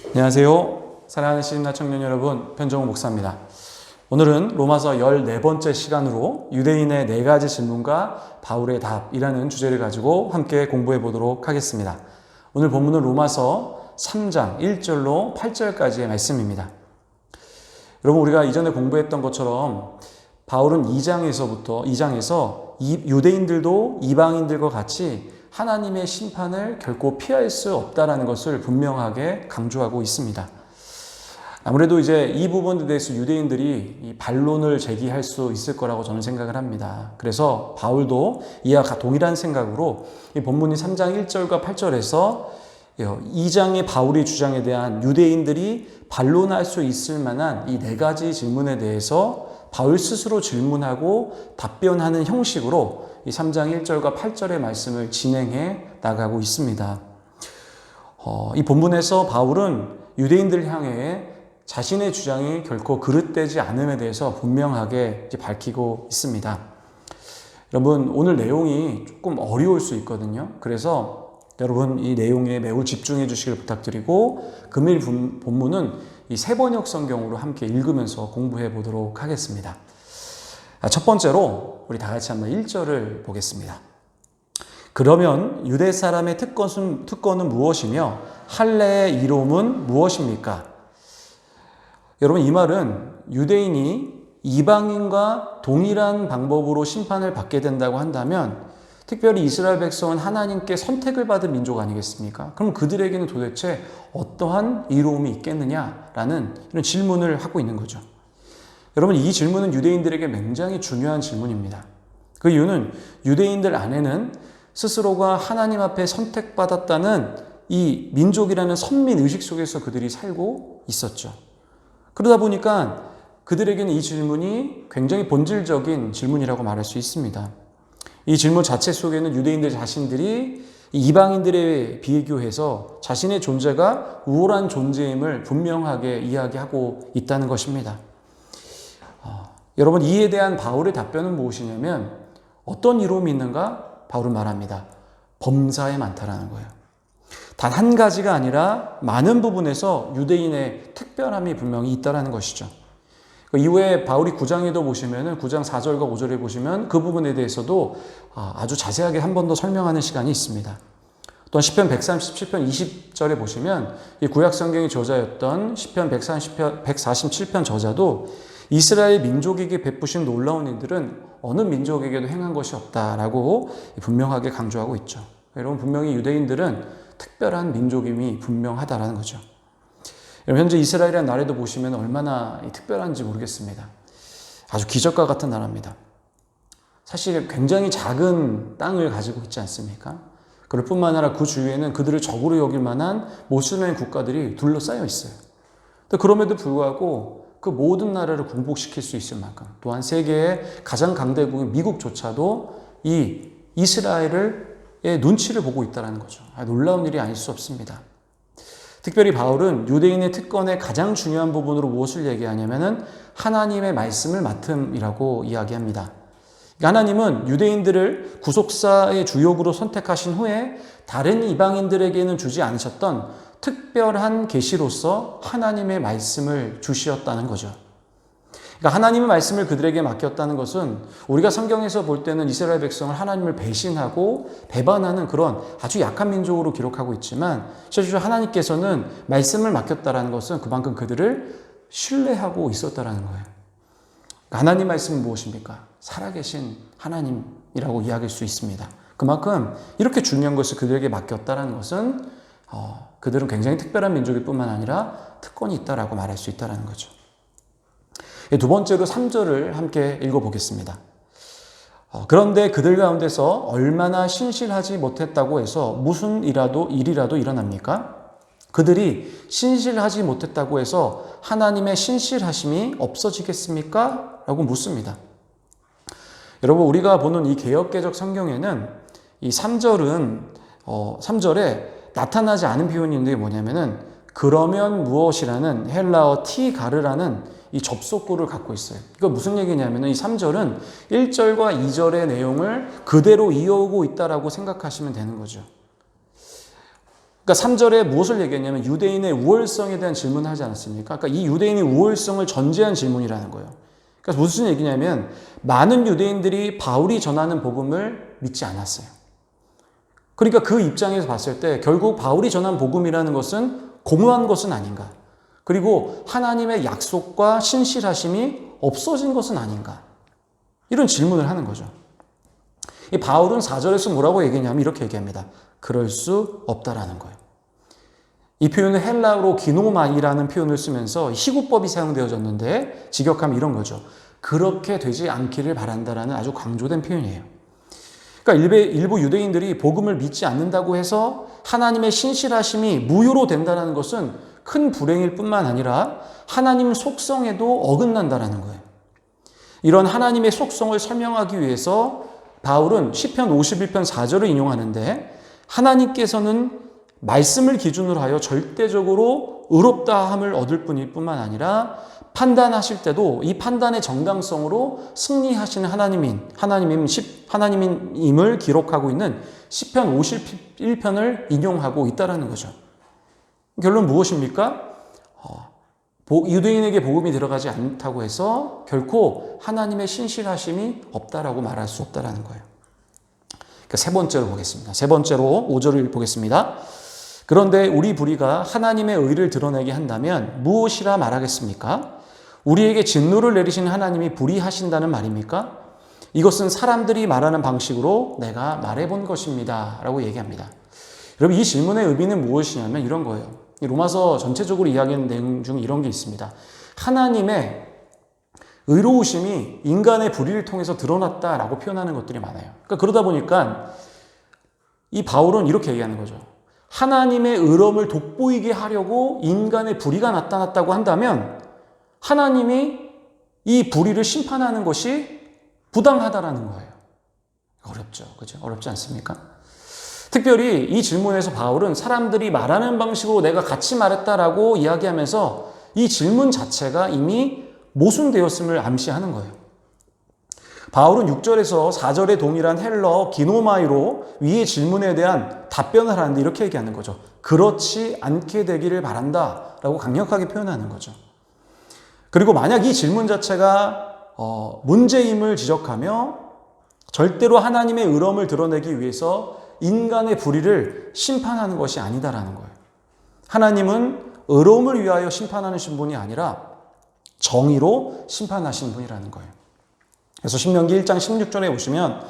안녕하세요. 사랑하는 시집나 청년 여러분, 변정우 목사입니다. 오늘은 로마서 14번째 시간으로 유대인의 4가지 질문과 바울의 답이라는 주제를 가지고 함께 공부해 보도록 하겠습니다. 오늘 본문은 로마서 3장 1절로 8절까지의 말씀입니다. 여러분, 우리가 이전에 공부했던 것처럼 바울은 2장에서 유대인들도 이방인들과 같이 하나님의 심판을 결코 피할 수 없다라는 것을 분명하게 강조하고 있습니다. 아무래도 이제 이 부분에 대해서 유대인들이 반론을 제기할 수 있을 거라고 저는 생각을 합니다. 그래서 바울도 이와 동일한 생각으로 이 본문이 3장 1절과 8절에서 2장의 바울의 주장에 대한 유대인들이 반론할 수 있을 만한 이 4가지 질문에 대해서 바울 스스로 질문하고 답변하는 형식으로 이 3장 1절과 8절의 말씀을 진행해 나가고 있습니다. 이 본문에서 바울은 유대인들 향해 자신의 주장이 결코 그릇되지 않음에 대해서 분명하게 밝히고 있습니다. 여러분, 오늘 내용이 조금 어려울 수 있거든요. 그래서 여러분 이 내용에 매우 집중해 주시길 부탁드리고 금일 본문은 이 세번역 성경으로 함께 읽으면서 공부해 보도록 하겠습니다. 첫 번째로 우리 다 같이 한번 1절을 보겠습니다. 그러면 유대 사람의 특권은 무엇이며 할례의 이로움은 무엇입니까? 여러분, 이 말은 유대인이 이방인과 동일한 방법으로 심판을 받게 된다고 한다면 특별히 이스라엘 백성은 하나님께 선택을 받은 민족 아니겠습니까? 그럼 그들에게는 도대체 어떠한 이로움이 있겠느냐라는 이런 질문을 하고 있는 거죠. 여러분, 이 질문은 유대인들에게 굉장히 중요한 질문입니다. 그 이유는 유대인들 안에는 스스로가 하나님 앞에 선택받았다는 이 민족이라는 선민 의식 속에서 그들이 살고 있었죠. 그러다 보니까 그들에게는 이 질문이 굉장히 본질적인 질문이라고 말할 수 있습니다. 이 질문 자체 속에는 유대인들 자신들이 이방인들에 비교해서 자신의 존재가 우월한 존재임을 분명하게 이야기하고 있다는 것입니다. 여러분, 이에 대한 바울의 답변은 무엇이냐면 어떤 이로움이 있는가? 바울은 말합니다. 범사에 많다라는 거예요. 단 한 가지가 아니라 많은 부분에서 유대인의 특별함이 분명히 있다는 것이죠. 이후에 바울이 9장에도 보시면은 9장 4절과 5절에 보시면 그 부분에 대해서도 아주 자세하게 한 번 더 설명하는 시간이 있습니다. 또한 시편 137편 20절에 보시면 이 구약 성경의 저자였던 시편 147편 저자도 이스라엘 민족에게 베푸신 놀라운 일들은 어느 민족에게도 행한 것이 없다라고 분명하게 강조하고 있죠. 여러분, 분명히 유대인들은 특별한 민족임이 분명하다라는 거죠. 현재 이스라엘이라는 나라도 보시면 얼마나 특별한지 모르겠습니다. 아주 기적과 같은 나라입니다. 사실 굉장히 작은 땅을 가지고 있지 않습니까? 그럴 뿐만 아니라 그 주위에는 그들을 적으로 여길 만한 모슬렘 국가들이 둘러싸여 있어요. 그럼에도 불구하고 그 모든 나라를 공복시킬 수 있을 만큼, 또한 세계의 가장 강대국인 미국조차도 이 이스라엘의 눈치를 보고 있다는 거죠. 놀라운 일이 아닐 수 없습니다. 특별히 바울은 유대인의 특권의 가장 중요한 부분으로 무엇을 얘기하냐면은 하나님의 말씀을 맡음이라고 이야기합니다. 하나님은 유대인들을 구속사의 주역으로 선택하신 후에 다른 이방인들에게는 주지 않으셨던 특별한 계시로서 하나님의 말씀을 주시었다는 거죠. 그러니까 하나님의 말씀을 그들에게 맡겼다는 것은 우리가 성경에서 볼 때는 이스라엘 백성을 하나님을 배신하고 배반하는 그런 아주 약한 민족으로 기록하고 있지만 실제로 하나님께서는 말씀을 맡겼다는 것은 그만큼 그들을 신뢰하고 있었다는 거예요. 하나님 말씀은 무엇입니까? 살아계신 하나님이라고 이야기할 수 있습니다. 그만큼 이렇게 중요한 것을 그들에게 맡겼다는 것은 그들은 굉장히 특별한 민족일 뿐만 아니라 특권이 있다라고 말할 수 있다는 거죠. 두 번째로 3절을 함께 읽어보겠습니다. 그런데 그들 가운데서 얼마나 신실하지 못했다고 해서 무슨 일이라도 일어납니까? 그들이 신실하지 못했다고 해서 하나님의 신실하심이 없어지겠습니까? 라고 묻습니다. 여러분, 우리가 보는 이 개역개적 성경에는 이 3절에 나타나지 않은 표현인데 뭐냐면은 그러면 무엇이라는 헬라어 티가르라는 이 접속구를 갖고 있어요. 이거 무슨 얘기냐면 이 3절은 1절과 2절의 내용을 그대로 이어오고 있다라고 생각하시면 되는 거죠. 그러니까 3절에 무엇을 얘기했냐면 유대인의 우월성에 대한 질문을 하지 않았습니까? 그러니까 이 유대인의 우월성을 전제한 질문이라는 거예요. 그러니까 무슨 얘기냐면 많은 유대인들이 바울이 전하는 복음을 믿지 않았어요. 그러니까 그 입장에서 봤을 때 결국 바울이 전한 복음이라는 것은 공허한 것은 아닌가? 그리고 하나님의 약속과 신실하심이 없어진 것은 아닌가? 이런 질문을 하는 거죠. 이 바울은 4절에서 뭐라고 얘기했냐면 이렇게 얘기합니다. 그럴 수 없다라는 거예요. 이 표현은 헬라어로 기노마이라는 표현을 쓰면서 희구법이 사용되어졌는데 직역하면 이런 거죠. 그렇게 되지 않기를 바란다라는 아주 강조된 표현이에요. 그러니까 일부 유대인들이 복음을 믿지 않는다고 해서 하나님의 신실하심이 무효로 된다는 것은 큰 불행일 뿐만 아니라 하나님 속성에도 어긋난다는 거예요. 이런 하나님의 속성을 설명하기 위해서 바울은 시편 51편 4절을 인용하는데 하나님께서는 말씀을 기준으로 하여 절대적으로 의롭다함을 얻을 뿐만 아니라 판단하실 때도 이 판단의 정당성으로 승리하시는 하나님임을 기록하고 있는 시편 51편을 인용하고 있다는 거죠. 결론 무엇입니까? 유대인에게 복음이 들어가지 않다고 해서 결코 하나님의 신실하심이 없다라고 말할 수 없다는 거예요. 세 번째로 보겠습니다. 세 번째로 5절을 보겠습니다. 그런데 우리 불의가 하나님의 의를 드러내게 한다면 무엇이라 말하겠습니까? 우리에게 진노를 내리시는 하나님이 불의하신다는 말입니까? 이것은 사람들이 말하는 방식으로 내가 말해본 것입니다. 라고 얘기합니다. 여러분, 이 질문의 의미는 무엇이냐면 이런 거예요. 로마서 전체적으로 이야기하는 내용 중에 이런 게 있습니다. 하나님의 의로우심이 인간의 불의를 통해서 드러났다라고 표현하는 것들이 많아요. 그러니까 그러다 보니까 이 바울은 이렇게 얘기하는 거죠. 하나님의 의로움을 돋보이게 하려고 인간의 불의가 나타났다고 한다면 하나님이 이 불의를 심판하는 것이 부당하다라는 거예요. 어렵죠. 그죠? 어렵지 않습니까? 특별히 이 질문에서 바울은 사람들이 말하는 방식으로 내가 같이 말했다라고 이야기하면서 이 질문 자체가 이미 모순되었음을 암시하는 거예요. 바울은 6절에서 4절에 동일한 헬러 기노마이로 위의 질문에 대한 답변을 하는데 이렇게 얘기하는 거죠. 그렇지 않게 되기를 바란다 라고 강력하게 표현하는 거죠. 그리고 만약 이 질문 자체가 문제임을 지적하며 절대로 하나님의 의로움을 드러내기 위해서 인간의 불의를 심판하는 것이 아니다라는 거예요. 하나님은 의로움을 위하여 심판하시는 분이 아니라 정의로 심판하시는 분이라는 거예요. 그래서 신명기 1장 16절에 보시면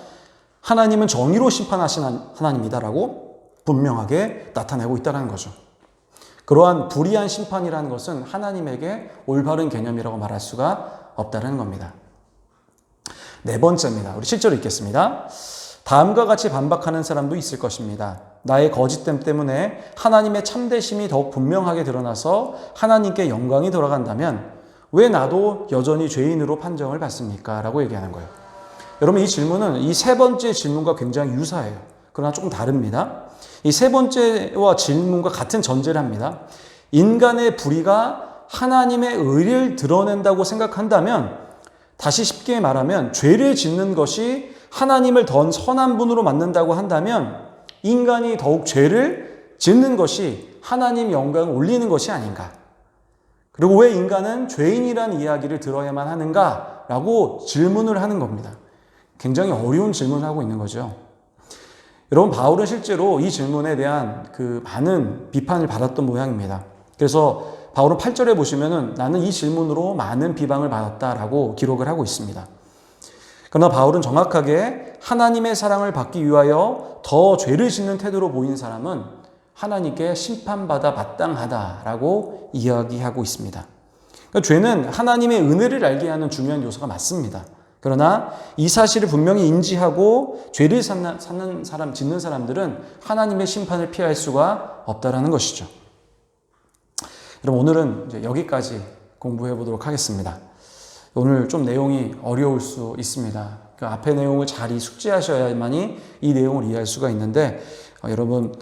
하나님은 정의로 심판하시는 하나님이다라고 분명하게 나타내고 있다는 거죠. 그러한 불의한 심판이라는 것은 하나님에게 올바른 개념이라고 말할 수가 없다는 겁니다. 네 번째입니다. 우리 7절 읽겠습니다. 다음과 같이 반박하는 사람도 있을 것입니다. 나의 거짓됨 때문에 하나님의 참되심이 더욱 분명하게 드러나서 하나님께 영광이 돌아간다면 왜 나도 여전히 죄인으로 판정을 받습니까? 라고 얘기하는 거예요. 여러분, 이 질문은 이 세 번째 질문과 굉장히 유사해요. 그러나 조금 다릅니다. 이 세 번째와 질문과 같은 전제를 합니다. 인간의 불의가 하나님의 의를 드러낸다고 생각한다면, 다시 쉽게 말하면 죄를 짓는 것이 하나님을 더 선한 분으로 만든다고 한다면 인간이 더욱 죄를 짓는 것이 하나님 영광을 올리는 것이 아닌가. 그리고 왜 인간은 죄인이라는 이야기를 들어야만 하는가라고 질문을 하는 겁니다. 굉장히 어려운 질문을 하고 있는 거죠. 여러분, 바울은 실제로 이 질문에 대한 많은 비판을 받았던 모양입니다. 그래서 바울은 8절에 보시면은 나는 이 질문으로 많은 비방을 받았다라고 기록을 하고 있습니다. 그러나 바울은 정확하게 하나님의 사랑을 받기 위하여 더 죄를 짓는 태도로 보인 사람은 하나님께 심판받아 마땅하다라고 이야기하고 있습니다. 그러니까 죄는 하나님의 은혜를 알게 하는 중요한 요소가 맞습니다. 그러나 이 사실을 분명히 인지하고 죄를 짓는 사람들은 하나님의 심판을 피할 수가 없다라는 것이죠. 여러분, 오늘은 이제 여기까지 공부해 보도록 하겠습니다. 오늘 좀 내용이 어려울 수 있습니다. 그 앞의 내용을 잘 숙지하셔야만이 이 내용을 이해할 수가 있는데 여러분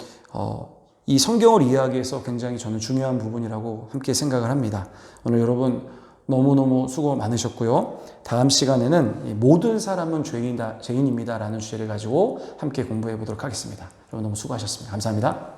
이 성경을 이해하기위해서 굉장히 저는 중요한 부분이라고 함께 생각을 합니다. 오늘 여러분 너무너무 수고 많으셨고요. 다음 시간에는 모든 사람은 죄인입니다 라는 주제를 가지고 함께 공부해 보도록 하겠습니다. 여러분 너무 수고하셨습니다. 감사합니다.